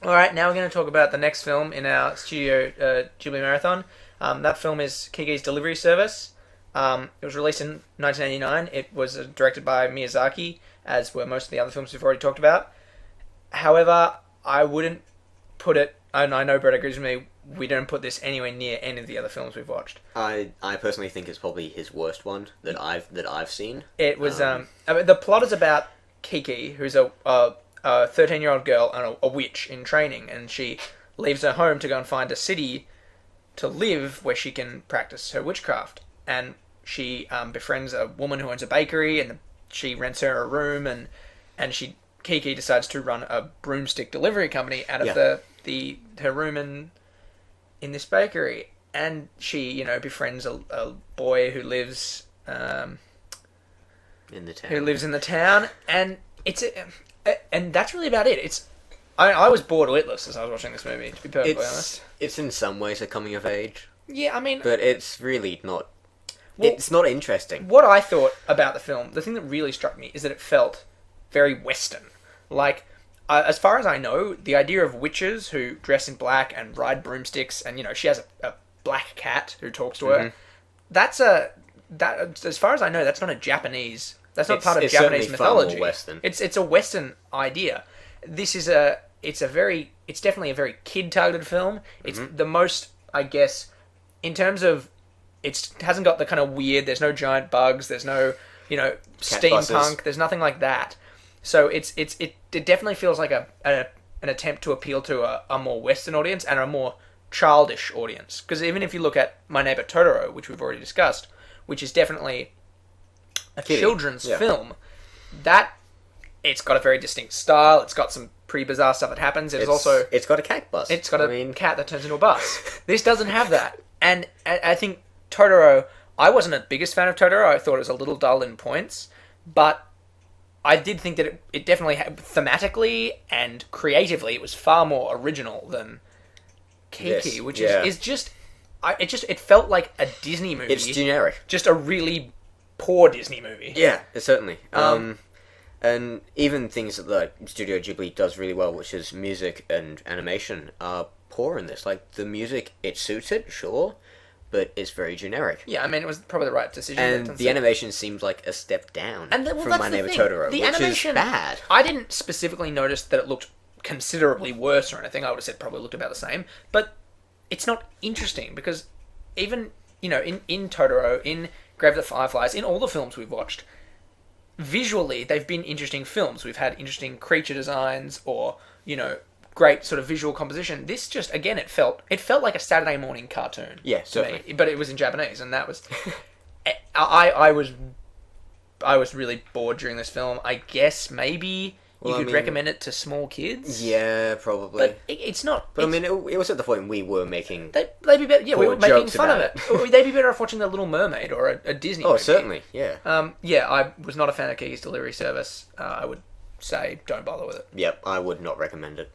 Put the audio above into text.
All right, now we're going to talk about the next film in our Studio Ghibli Marathon. That film is Kiki's Delivery Service. It was released in 1989. It was directed by Miyazaki, as were most of the other films we've already talked about. However, I wouldn't put it... And I know Brett agrees with me. We don't put this anywhere near any of the other films we've watched. I personally think it's probably his worst one that I've seen. It was the plot is about Kiki, who's a 13-year-old girl and a witch in training, and she leaves her home to go and find a city to live where she can practice her witchcraft. And she befriends a woman who owns a bakery, and she rents her a room, and Kiki decides to run a broomstick delivery company out of her room in this bakery. And she, befriends a boy who lives in the town, and and that's really about it. I was bored witless as I was watching this movie, to be perfectly honest. It's in some ways a coming of age. Yeah, I mean, but it's really not. Well, it's not interesting. What I thought about the film, the thing that really struck me, is that it felt very Western. Like, as far as I know, the idea of witches who dress in black and ride broomsticks, and she has a black cat who talks to her. As far as I know, that's not a Japanese. That's not part of Japanese mythology. Far more Western. It's a Western idea. This is it's definitely a very kid targeted film. It's the most, I guess, in terms of, it hasn't got the kind of weird. There's no giant bugs. There's no steampunk. There's nothing like that. So it definitely feels like an attempt to appeal to a more Western audience and a more childish audience. Because even if you look at My Neighbor Totoro, which we've already discussed, which is definitely a children's film, it's got a very distinct style. It's got some pretty bizarre stuff that happens. It's got a cat bus. It's got a cat that turns into a bus. This doesn't have that. And I think Totoro, I wasn't the biggest fan of Totoro. I thought it was a little dull in points, but I did think that it definitely had, thematically and creatively, it was far more original than Kiki, which is just, it felt like a Disney movie. It's generic. Just a really poor Disney movie. Yeah, certainly. And even things that Studio Ghibli does really well, which is music and animation, are poor in this. Like, the music, it suits it, sure, but it's very generic. Yeah, I mean, it was probably the right decision. And the animation seems like a step down from My Neighbor Totoro, which is bad. I didn't specifically notice that it looked considerably worse or anything. I would have said probably looked about the same. But it's not interesting, because even, in Totoro, in Grave of the Fireflies, in all the films we've watched, visually, they've been interesting films. We've had interesting creature designs or, great sort of visual composition. This just, again, it felt like a Saturday morning cartoon. Yeah, certainly. But it was in Japanese, and that was... I was really bored during this film. I guess maybe you could recommend it to small kids. Yeah, probably. But it's not... But it was at the point we were making... They'd be better, we were making fun of it. They'd be better off watching The Little Mermaid or a Disney movie. Oh, certainly, yeah. I was not a fan of Kiki's Delivery Service. I would say don't bother with it. Yep, I would not recommend it.